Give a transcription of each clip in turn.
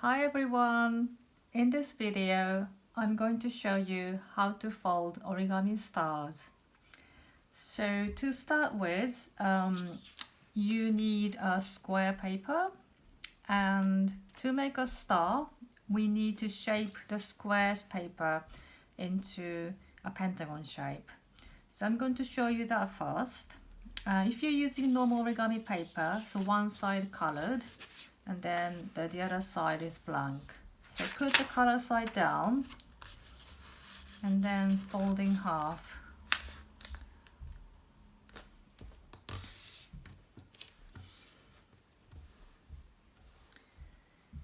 Hi everyone! In this video, I'm going to show you how to fold origami stars. So to start with, you need a square paper, and to make a star, we need to shape the square paper into a pentagon shape. So I'm going to show you that first. If you're using normal origami paper, so one side colored, and then the other side is blank. So put the color side down and then fold in half.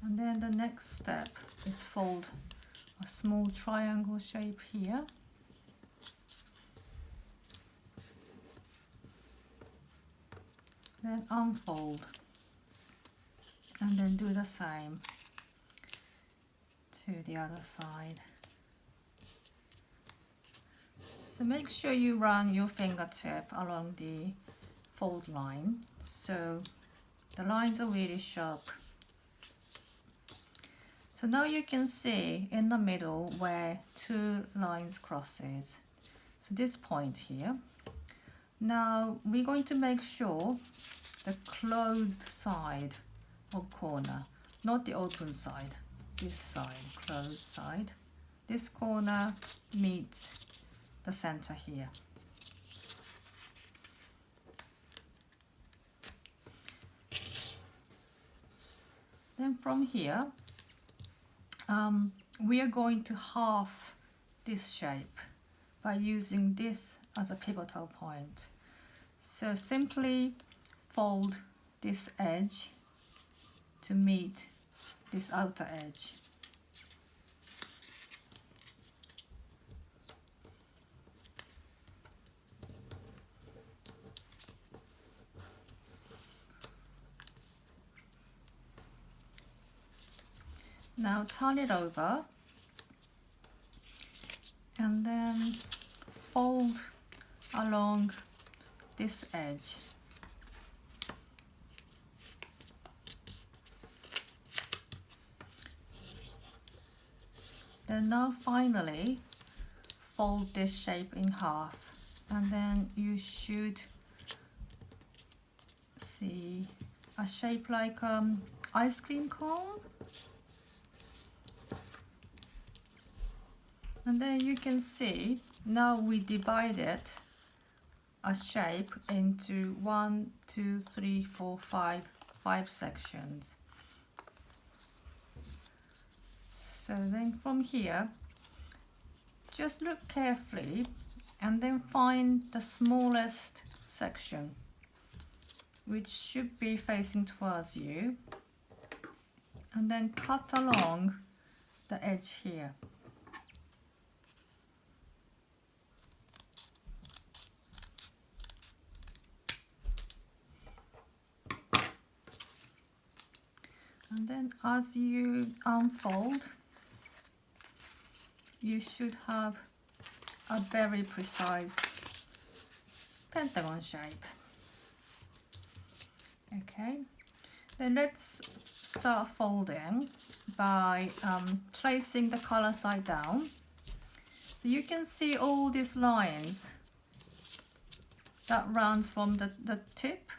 And then the next step is fold a small triangle shape here. Then unfold and then do the same to the other side. So make sure you run your fingertip along the fold line so the lines are really sharp. So now you can see in the middle where two lines crosses. So this point here. Now we're going to make sure the closed side of corner, not the open side, this side, closed side. This corner meets the center here. Then from here, we are going to half this shape by using this as a pivotal point. So simply fold this edge to meet this outer edge. Now turn it over and then fold along this edge. Then now finally fold this shape in half, and then you should see a shape like ice cream cone. And then you can see now we divided a shape into 1, 2, 3, 4, 5 sections. So then from here, just look carefully and then find the smallest section, which should be facing towards you, and then cut along the edge here. And then as you unfold, you should have a very precise pentagon shape. Okay, then let's start folding by placing the color side down. So you can see all these lines that runs from the tip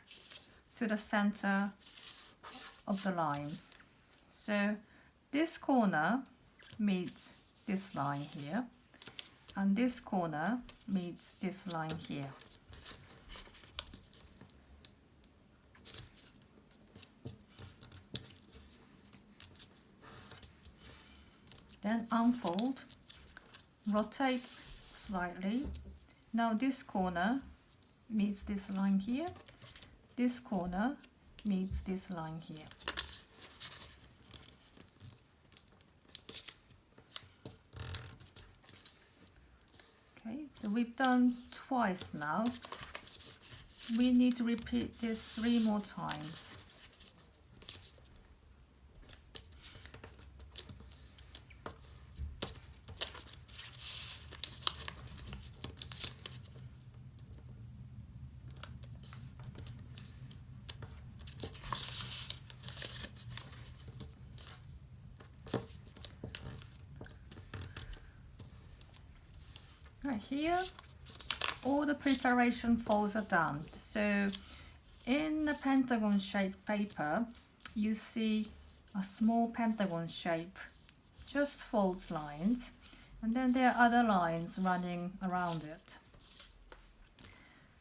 to the center of the line. So this corner meets this line here, and this corner meets this line here. Then unfold, rotate slightly. Now this corner meets this line here, this corner meets this line here. Okay, so we've done twice now. We need to repeat this 3 more times. Right here, all the preparation folds are done. So in the pentagon shaped paper, you see a small pentagon shape, just folds lines, and then there are other lines running around it.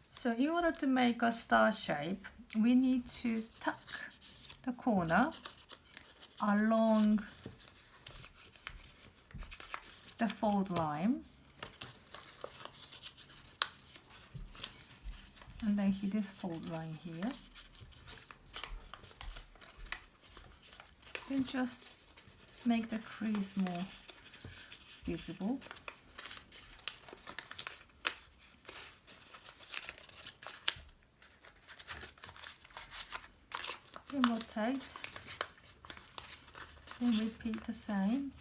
So in order to make a star shape, we need to tuck the corner along the fold line, and then hit this fold line here. Then just make the crease more visible. Then rotate. Then repeat the same.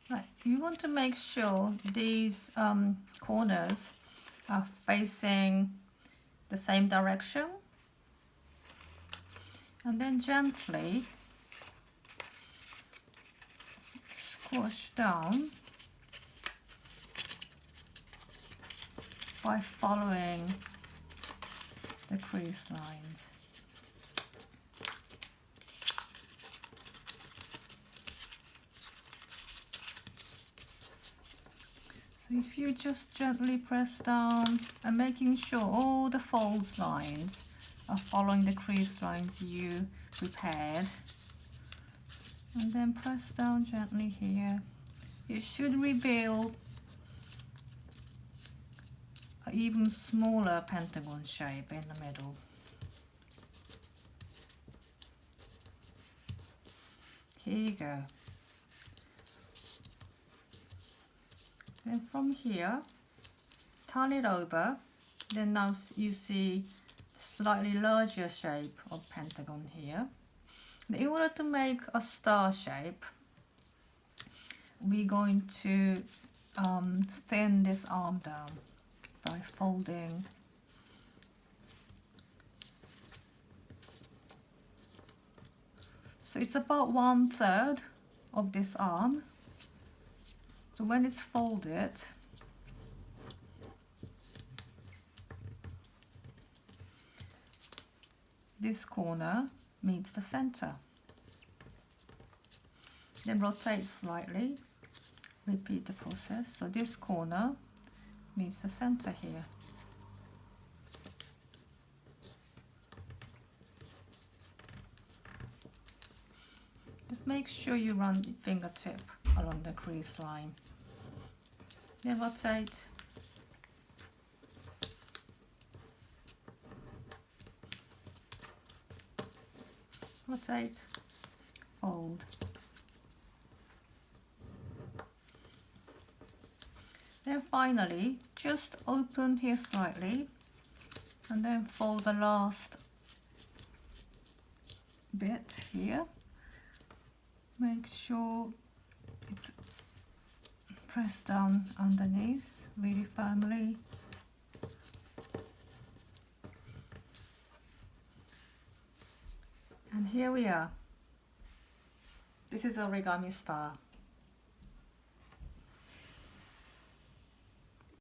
Right, you want to make sure these corners are facing the same direction, and then gently squash down by following the crease lines. So if you just gently press down and making sure all the folds lines are following the crease lines you prepared, and then press down gently here, it should reveal an even smaller pentagon shape in the middle. Here you go. Then from here, turn it over, then now you see slightly larger shape of pentagon here. In order to make a star shape, we're going to thin this arm down by folding. So it's about 1/3 of this arm. So when it's folded, this corner meets the center. Then rotate slightly, repeat the process. So this corner meets the center here. Just make sure you run your fingertip along the crease line. Then rotate. Rotate, fold. Then finally, just open here slightly and then fold the last bit here. Make sure it's pressed down underneath really firmly. And here we are. This is origami star.